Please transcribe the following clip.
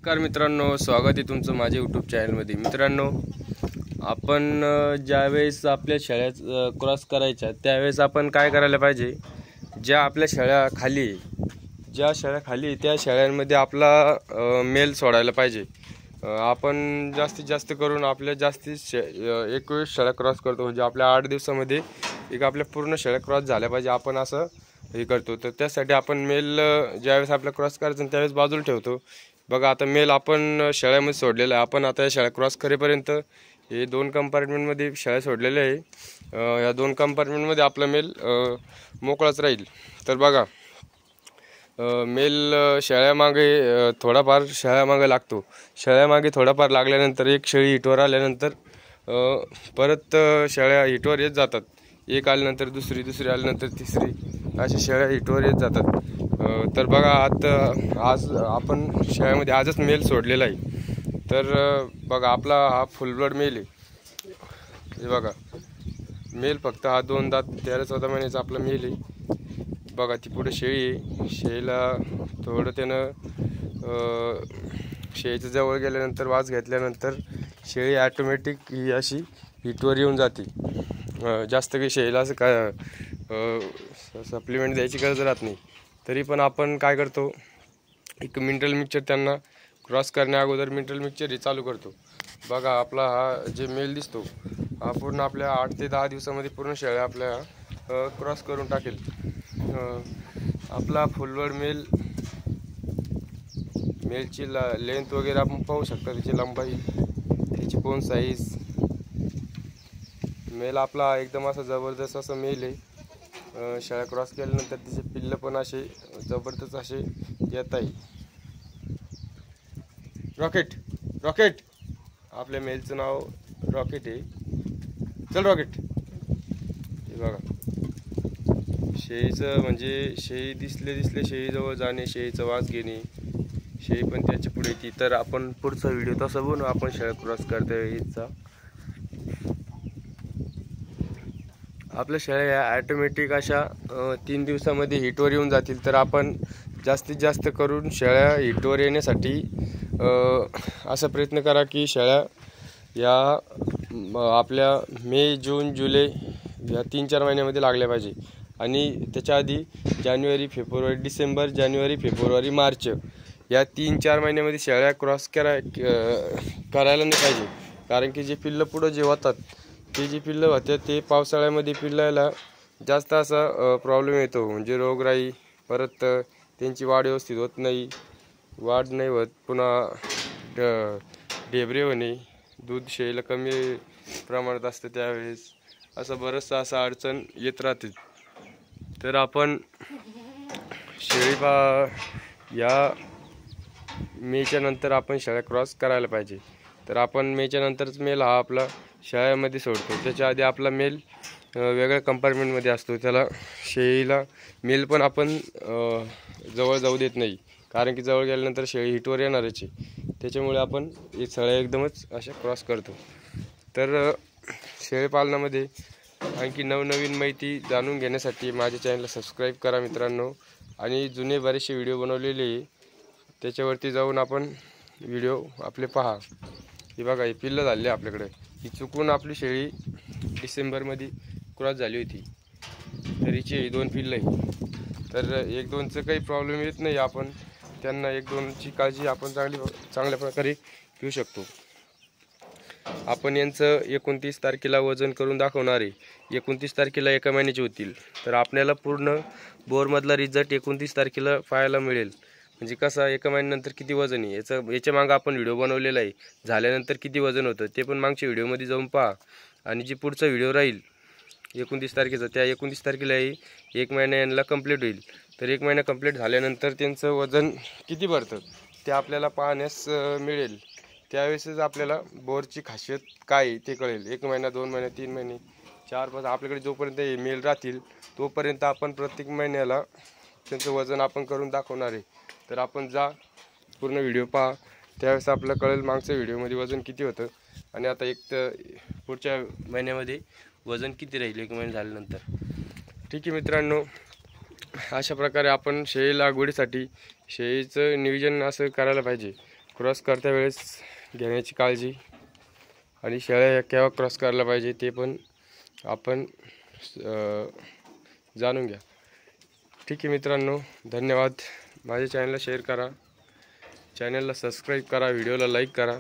नमस्कार मित्रांनो, स्वागत आहे तुमचं माझ्या यूट्यूब चॅनलमध्ये। मित्रांनो, आपण ज्यावेळेस आपल्या शेळ्या क्रॉस करायच्या त्यावेळेस आपण काय करायला पाहिजे, ज्या आपल्या शेळ्या खाली त्या शेळ्यांमध्ये आपला मेल सोडायला पाहिजे। आपण जास्तीत जास्त करून आपल्या एक वेळेस शेळ्या क्रॉस करतो, म्हणजे आपल्या 8 दिवसामध्ये एक आपल्या पूर्ण शेळ्या क्रॉस झाल्या पाहिजे, आपण असं हे करतो। तर त्यासाठी आपण मेल ज्यावेळेस आपल्या क्रॉस करायचं त्यावेळेस बाजूला ठेवतो। बघा, आता मेल आपण शेळ्यामध्ये सोडलेला आहे। आपण आता या शेळ्या क्रॉस करेपर्यंत हे 2 कंपार्टमेंटमध्ये शेळ्या सोडलेल्या आहे। या 2 कंपार्टमेंटमध्ये आपला मेल मोकळाच राहील। तर बघा, मेल शेळ्यामागे लागतो। शेळ्यामागे थोडाफार लागल्यानंतर एक शेळी हिटवर आल्यानंतर परत शेळ्या हिटवर येत जातात। एक आल्यानंतर दुसरी आल्यानंतर तिसरी, अशा शेळ्या हिटवर येत जातात। तर बघा, आज आपण शेळ्यामध्ये आजच मेल सोडलेला आहे। तर बघा, आपला हा फुल ब्लड मेल आहे। हे बघा, मेल फक्त हा 2 दात 13-14 महिन्याचा आपला मेल आहे। बघा, ती पुढे शेळी आहे। शेळीला थोडं त्यानं शेळीच्या जवळ गेल्यानंतर वास घेतल्यानंतर शेळी ॲटोमॅटिक ही अशी हिटवर येऊन जाते। जास्त काही शेळीला असं काय सप्लिमेंट द्यायची गरज राहत नाही। तरी पण आपण काय करतो, एक मिनरल मिक्सचर त्यांना क्रॉस करण्या अगोदर मिनरल मिक्सचर हे चालू करतो। बघा, आपला हा जे मेल दिसतो हा पूर्ण आपल्या 8 ते 10 दिवसामध्ये पूर्ण शेळ्या आपल्या क्रॉस करून टाकेल। आपला फुलवड मेलची लेंथ वगैरे आपण पाहू शकता, त्याची लंबाई, त्याची कोण साईज। मेल आपला एकदम असा जबरदस्त असा मेल आहे। शेळ्या क्रॉस केल्यानंतर तिचे पिल्लं पण असे जबरदस्त असे येत आहे। रॉकेट आपल्या मेलचं नाव रॉकेट आहे। चल रॉकेट। हे बघा, शेळीचं म्हणजे शेळी दिसले शेळीजवळ जाणे, शेळीचा वास घेणे, शेळी पण त्याच्या पुढे येते। तर आपण पुढचा व्हिडिओ तसा बनवू आपण शेळ्या क्रॉस करता येईचा। आपल्या शेळ्या ॲटोमॅटिक अशा 3 दिवसामध्ये हिटवर येऊन जातील। तर आपण जास्तीत जास्त करून शेळ्या हिटवर येण्यासाठी असा प्रयत्न करा की शेळ्या या आपल्या मे, जून, जुलै या 3-4 महिन्यामध्ये लागल्या पाहिजे। आणि त्याच्या आधी डिसेंबर, जानेवारी, फेब्रुवारी, मार्च या 3-4 महिन्यामध्ये शेळ्या क्रॉस करायला नाही पाहिजे। कारण की जे पिल्लं पुढं जे होतात, ते जी पिल्लं होते ते पावसाळ्यामध्ये पिल्लाला जास्त असा प्रॉब्लेम येतो, म्हणजे रोगराई, परत त्यांची वाढ व्यवस्थित होत नाही, पुन्हा ढेबरे होणे, दूध शेळीला कमी प्रमाणात असतं त्यावेळेस, असं बरंचसं असं अडचण येत राहते। तर आपण या मेच्या नंतर आपण शेळ्या क्रॉस करायला पाहिजे। तर आपण मेच्या नंतरच मेल हा आपला शेळ्यामध्ये सोडतो। त्याच्या आधी आपला मेल वेगळ्या कंपार्टमेंटमध्ये असतो। त्याला शेळीला मेल पण आपण जवळ जाऊ देत नाही, कारण की जवळ गेल्यानंतर शेळी हिटवर येणारच आहे। त्याच्यामुळे आपण हे शेळ्या एकदमच अशा क्रॉस करतो। तर शेळीपालनामध्ये आणखी नवनवीन माहिती जाणून घेण्यासाठी माझ्या चॅनलला सबस्क्राईब करा मित्रांनो। आणि जुने बरेचसे व्हिडिओ बनवलेले त्याच्यावरती जाऊन आपण व्हिडिओ आपले पहा। ही बघा, ही पिल्लं झाली आपल्याकडे। ही चुकून आपली शेळी डिसेंबरमध्ये क्रॉस झाली होती, तर हिची 2 पिल्लं आहे। तर 1-2चं काही प्रॉब्लेम येत नाही, आपण त्यांना 1-2ची काळजी आपण चांगल्या प्रकारे घेऊ शकतो। आपण यांचं 29 तारखेला वजन करून दाखवणार आहे। 29 तारखेला 1 महिन्याचे होतील। तर आपल्याला पूर्ण बोरमधला रिझल्ट 29 तारखेला पाहायला मिळेल, म्हणजे कसा 1 महिन्यानंतर किती वजन आहे याच्या मागं आपण व्हिडिओ बनवलेला आहे। झाल्यानंतर किती वजन होतं ते पण मागच्या व्हिडिओमध्ये जाऊन पहा। आणि जी पुढचा व्हिडिओ राहील 29 तारखेचा, त्या 29 तारखेलाही 1 महिना यांना कंप्लीट होईल। तर 1 महिना कंप्लीट झाल्यानंतर त्यांचं वजन किती भरतं ते आपल्याला पाहण्यास मिळेल। त्यावेळेसच आपल्याला बोरची खासियत काय ते कळेल। 1 महिना, 2 महिने, 3 महिने, 4-5 आपल्याकडे जोपर्यंत हे मेल राहतील तोपर्यंत आपण प्रत्येक महिन्याला त्यांचं वजन आपण करून दाखवणार आहे। तर आपण पूर्ण व्हिडिओ पहा, त्यावेळेस आपल्याला कळेल मागच्या व्हिडिओमध्ये वजन किती होतं आणि आता पुढच्या महिन्यामध्ये वजन किती राहील 1 महिना झाल्यानंतर। ठीक आहे मित्रांनो, अशा प्रकारे आपण शेळी लागवडीसाठी शेळीचं नियोजन असं करायला पाहिजे। क्रॉस करता वेळेस घेण्याची काळजी आणि शेळ्या केव्हा क्रॉस करायला पाहिजे ते पण आपण जाणून घ्या। ठीक आहे मित्रांनो, धन्यवाद। माझ्या चॅनलला शेअर करा, चॅनलला सबस्क्राईब करा, व्हिडिओला लाईक करा।